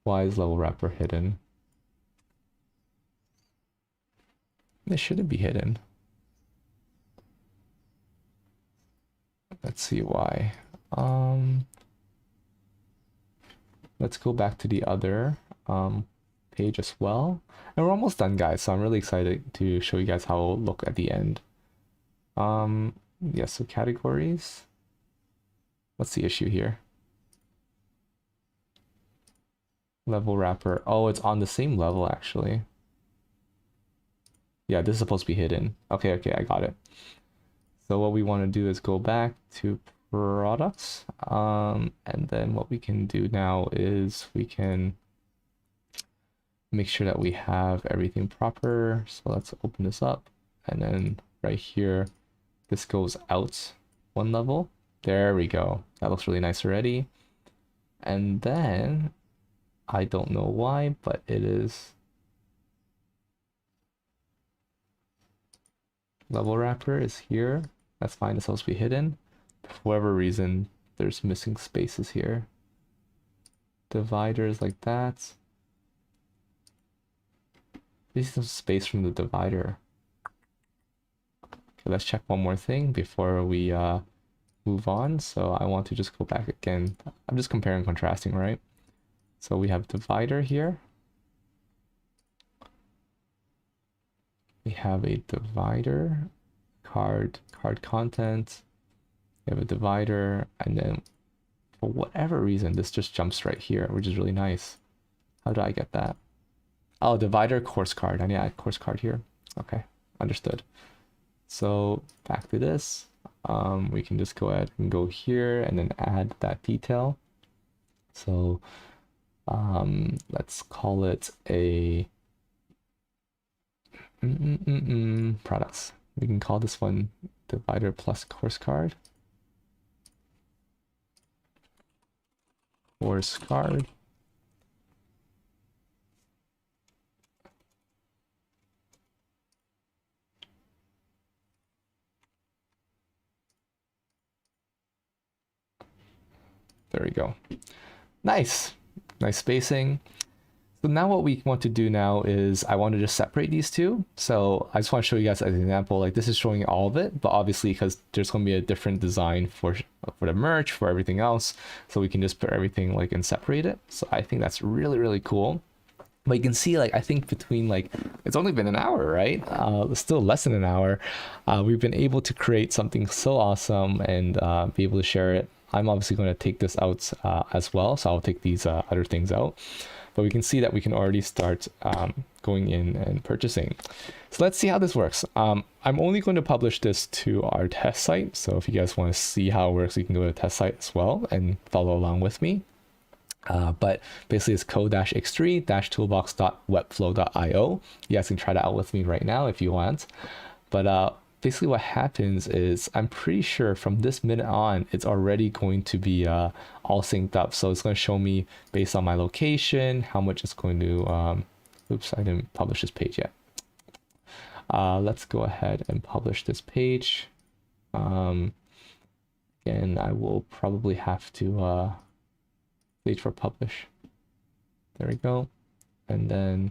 Why is level wrapper hidden? This shouldn't be hidden. Let's see why. Let's go back to the other page as well. And we're almost done, guys, so I'm really excited to show you guys how it'll look at the end. Yeah, so categories. What's the issue here? Level wrapper. Oh, it's on the same level actually. Yeah, this is supposed to be hidden. Okay, I got it. So what we want to do is go back to products. And then what we can do now is we can make sure that we have everything proper. So let's open this up. And then right here, this goes out one level. There we go. That looks really nice already. And then I don't know why, but it is level wrapper is here. That's fine. It's supposed to be hidden. For whatever reason, there's missing spaces here. Dividers like that. This is some space from the divider. Okay, let's check one more thing before we move on. So I want to just go back again. I'm just comparing and contrasting, right? So we have divider here. We have a divider, card content. We have a divider, and then for whatever reason, this just jumps right here, which is really nice. How do I get that? Oh, divider, course card. I need to add course card here. Okay, understood. So back to this. We can just go ahead and go here and then add that detail. So let's call it a products. We can call this one divider plus course card. Course card. There we go. Nice. Nice spacing. So now what we want to do now is I want to just separate these two. So I just want to show you guys as an example, like this is showing all of it, but obviously because there's going to be a different design for the merch, for everything else. So we can just put everything like and separate it. So I think that's really, really cool. But you can see, like, I think between like, it's only been an hour, right? Still less than an hour. We've been able to create something so awesome and be able to share it. I'm obviously going to take this out as well. So I'll take these other things out. But we can see that we can already start going in and purchasing. So let's see how this works. I'm only going to publish this to our test site. So if you guys want to see how it works, you can go to the test site as well and follow along with me. But basically it's code-x3-toolbox.webflow.io. You guys can try that out with me right now if you want. But basically what happens is I'm pretty sure from this minute on, it's already going to be all synced up. So it's going to show me based on my location, how much it's going to, oops, I didn't publish this page yet. Let's go ahead and publish this page. Again, I will probably have to, wait for publish. There we go. And then you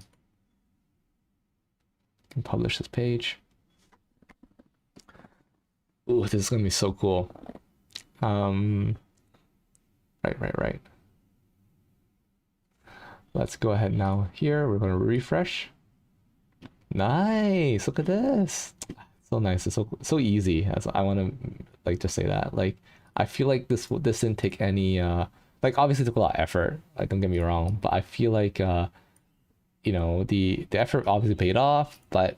can publish this page. Ooh, this is gonna be so cool. Right. Let's go ahead now here. We're gonna refresh. Nice, look at this. So nice, it's so easy. As I wanna like just say that. Like I feel like this didn't take any like obviously it took a lot of effort, like don't get me wrong, but I feel like you know, the effort obviously paid off, but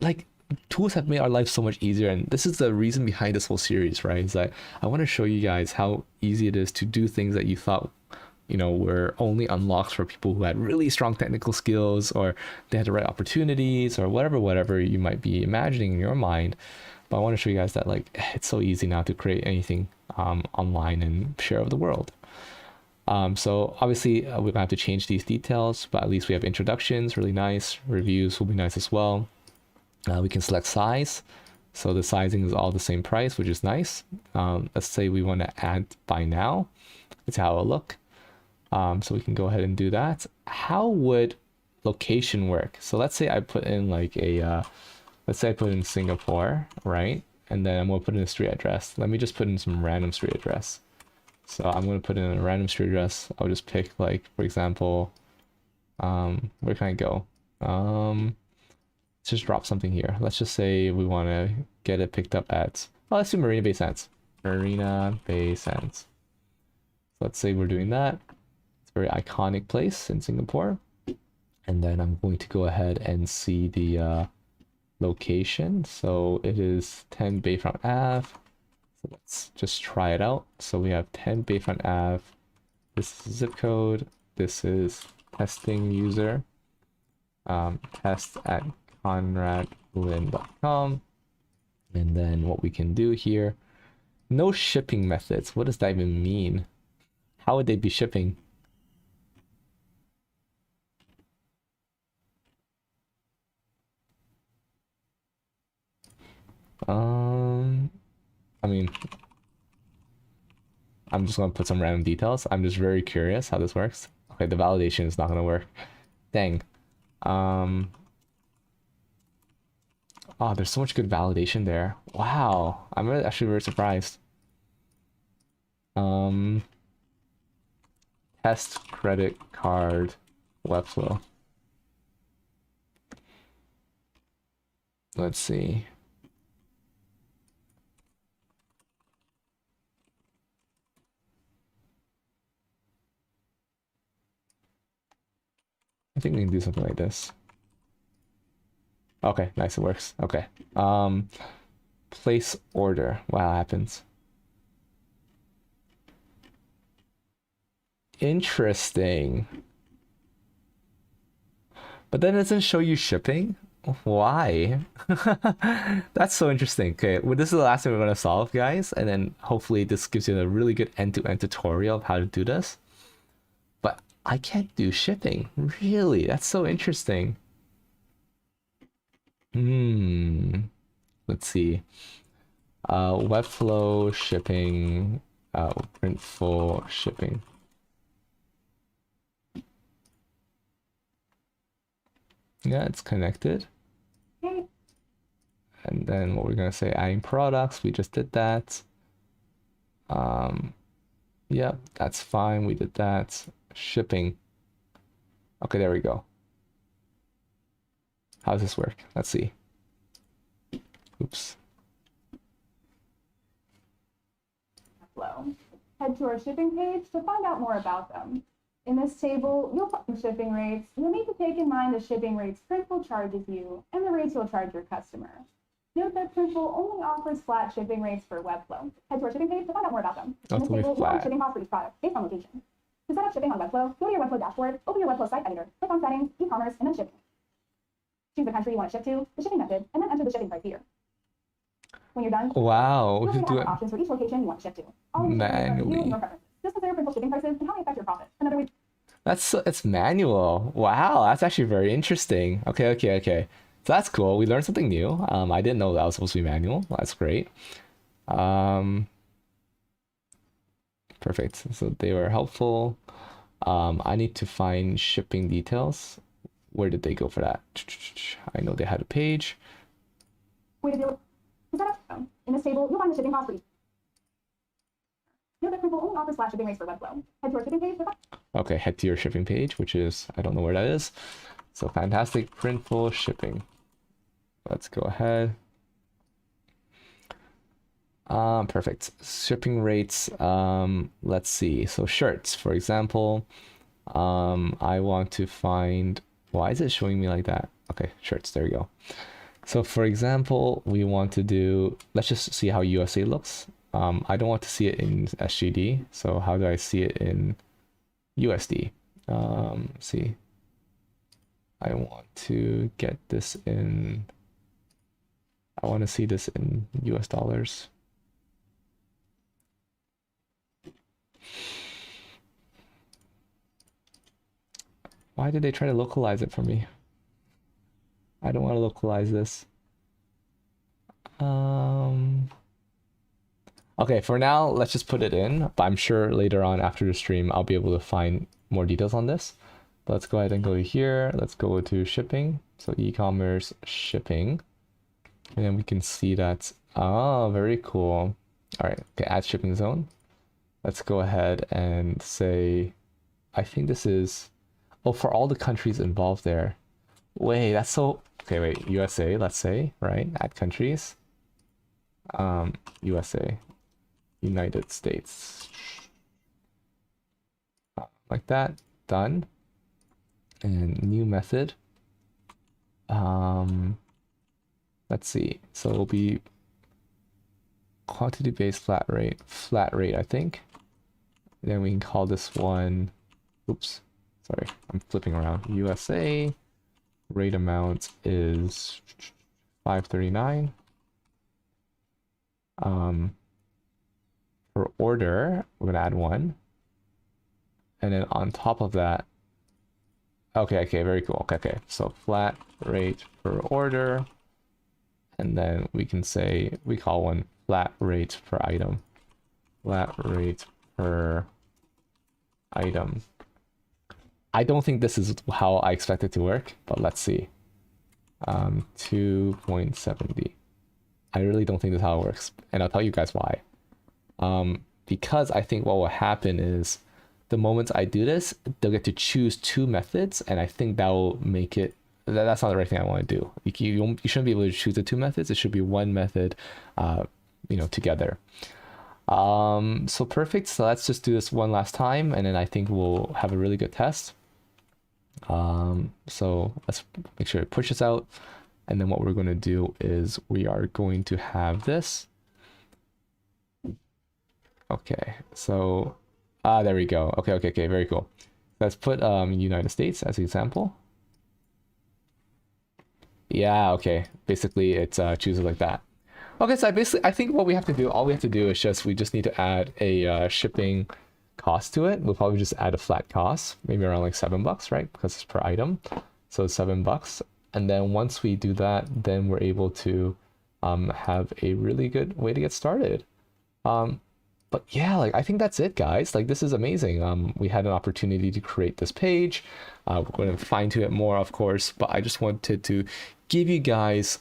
like tools have made our life so much easier, and this is the reason behind this whole series, right? Is that I want to show you guys how easy it is to do things that you thought, you know, were only unlocked for people who had really strong technical skills, or they had the right opportunities, or whatever you might be imagining in your mind. But I want to show you guys that like it's so easy now to create anything online and share with the world. So obviously we're gonna have to change these details, but at least we have introductions, really nice. Reviews will be nice as well. We can select size. So the sizing is all the same price, which is nice. Let's say we want to add by now. It's how it'll look. So we can go ahead and do that. How would location work? So let's say I put in like a, let's say I put in Singapore, right? And then I'm gonna put in a street address. Let me just put in some random street address. So I'm going to put in a random street address. I'll just pick like, for example, where can I go? Let's just drop something here. Let's just say we want to get it picked up at, oh, let's do Marina Bay Sands. Marina Bay Sands. So let's say we're doing that. It's a very iconic place in Singapore. And then I'm going to go ahead and see the location. So it is 10 Bayfront Ave. So let's just try it out. So we have 10 Bayfront Ave. This is zip code. This is testing user. Test at conradlin.com. And then what we can do here, no shipping methods. What does that even mean? How would they be shipping? I mean, I'm just gonna put some random details. I'm just very curious how this works. Okay, the validation is not gonna work. Dang. Oh, there's so much good validation there. Wow, I'm really, actually very surprised. Test credit card Webflow. Let's see. I think we can do something like this. Okay, nice, it works. Okay. Place order. Wow, happens. Interesting. But then it doesn't show you shipping. Why? That's so interesting. Okay, well, this is the last thing we're going to solve, guys. And then hopefully this gives you a really good end-to-end tutorial of how to do this. But I can't do shipping. Really? That's so interesting. Let's see. Webflow shipping, Printful shipping. Yeah, it's connected. Okay. And then what we're gonna say, adding products, we just did that. Yeah, that's fine, we did that. Shipping. Okay, there we go. How does this work? Let's see. Oops. Webflow. Head to our shipping page to find out more about them. In this table, you'll find shipping rates. You'll need to take in mind the shipping rates Printful charges you and the rates you'll charge your customer. Note that Printful only offers flat shipping rates for Webflow. Head to our shipping page to find out more about them. In this table, you'll find shipping costs for each product based on location. To set up shipping on Webflow, go to your Webflow dashboard, open your Webflow site editor, click on Settings, E-commerce, and then Shipping. Choose the country you want to ship to, the shipping method, and then enter the shipping price here. When you're done, wow, we you'll can do it options for each location you want to ship to. All manually. Just consider Printful shipping prices and how they affect your profit. Another way. It's manual. Wow, that's actually very interesting. Okay. So that's cool. We learned something new. I didn't know that was supposed to be manual. That's great. Perfect. So they were helpful. I need to find shipping details. Where did they go for that? I know they had a page. Way to do it. In this table, you'll find the shipping cost for each. Note that Printful only offers flat shipping rates for Webflow. Head to our shipping page. Okay, head to your shipping page, which is, I don't know where that is. So fantastic, Printful shipping. Let's go ahead. Perfect. Shipping rates. Let's see. So shirts, for example. I want to find, why is it showing me like that? Okay, shirts, there we go. So for example, we want to do, let's just see how USA looks. I don't want to see it in SGD. So how do I see it in USD? See, I want to get this in, I want to see this in US dollars. Why did they try to localize it for me? I don't want to localize this. Okay, for now, let's just put it in, but I'm sure later on after the stream, I'll be able to find more details on this. But let's go ahead and go here. Let's go to shipping. So e-commerce shipping. And then we can see that, oh, very cool. All right, okay, add shipping zone. Let's go ahead and say, I think this is, oh, for all the countries involved there. Wait, that's so, okay, wait, USA, let's say, right? Add countries. USA, United States. Like that, done. And new method. Let's see, so it'll be quantity-based flat rate, I think. Then we can call this one, oops, sorry, I'm flipping around. USA, rate amount is 539. For order, we're gonna add one. And then on top of that, okay, very cool. Okay, so flat rate per order. And then we can say, we call one flat rate per item. Flat rate per item. I don't think this is how I expect it to work, but let's see. 2.70. I really don't think this is how it works. And I'll tell you guys why. Because I think what will happen is the moment I do this, they'll get to choose two methods, and I think that will make it, that's not the right thing I want to do. You shouldn't be able to choose the two methods. It should be one method, together. So perfect. So let's just do this one last time, and then I think we'll have a really good test. So let's make sure it pushes out. And then what we're going to do is we are going to have this. Okay, so Ah, there we go. Okay, okay, okay, very cool. Let's put United States as an example. Yeah, okay. Basically, it's chooses like that. Okay, so I think what we have to do, all we have to do is we just need to add a shipping cost to it. We'll probably just add a flat cost, maybe around like $7, right? Because it's per item. So it's $7. And then once we do that, then we're able to have a really good way to get started. But yeah, like I think that's it, guys. Like this is amazing. We had an opportunity to create this page. We're going to fine tune it more, of course, but I just wanted to give you guys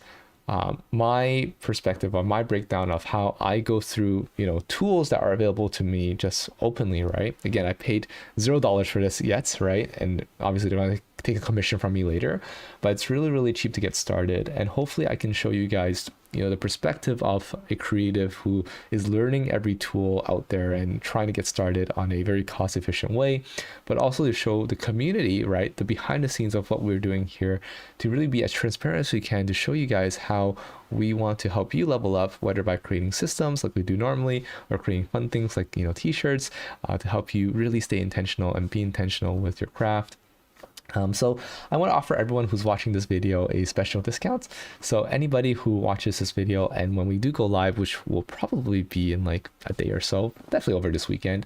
my perspective on my breakdown of how I go through, tools that are available to me just openly, right? Again, I paid $0 for this yet, right? And obviously they're going to take a commission from me later, but it's really, really cheap to get started. And hopefully I can show you guys, the perspective of a creative who is learning every tool out there and trying to get started on a very cost efficient way, but also to show the community, right, the behind the scenes of what we're doing here, to really be as transparent as we can to show you guys how we want to help you level up, whether by creating systems like we do normally or creating fun things like t-shirts, to help you really stay intentional and be intentional with your craft. So I want to offer everyone who's watching this video a special discount. So anybody who watches this video, and when we do go live, which will probably be in like a day or so, definitely over this weekend,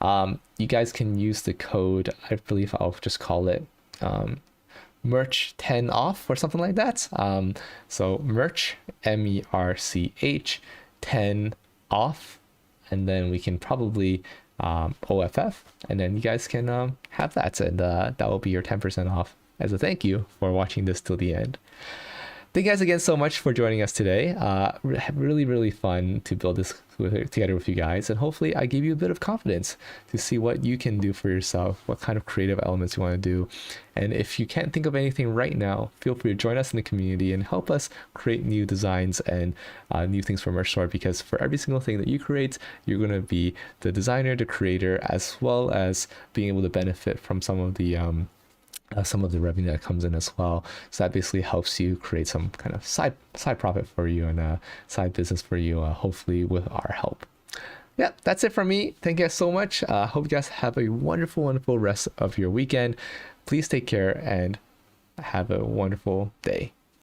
you guys can use the code, I believe I'll just call it merch 10 off or something like that. So merch, MERCH 10 off, and then we can probably OFF, and then you guys can have that, and that will be your 10% off as a thank you for watching this till the end. Thank you guys again so much for joining us today. Really, really fun to build this together with you guys, and hopefully I gave you a bit of confidence to see what you can do for yourself, what kind of creative elements you want to do. And if you can't think of anything right now, feel free to join us in the community and help us create new designs and new things for Merch Store, because for every single thing that you create, you're going to be the designer, the creator, as well as being able to benefit from some of the revenue that comes in as well. So that basically helps you create some kind of side profit for you and a side business for you, hopefully with our help. Yeah, that's it from me. Thank you guys so much. Hope you guys have a wonderful, wonderful rest of your weekend. Please take care and have a wonderful day.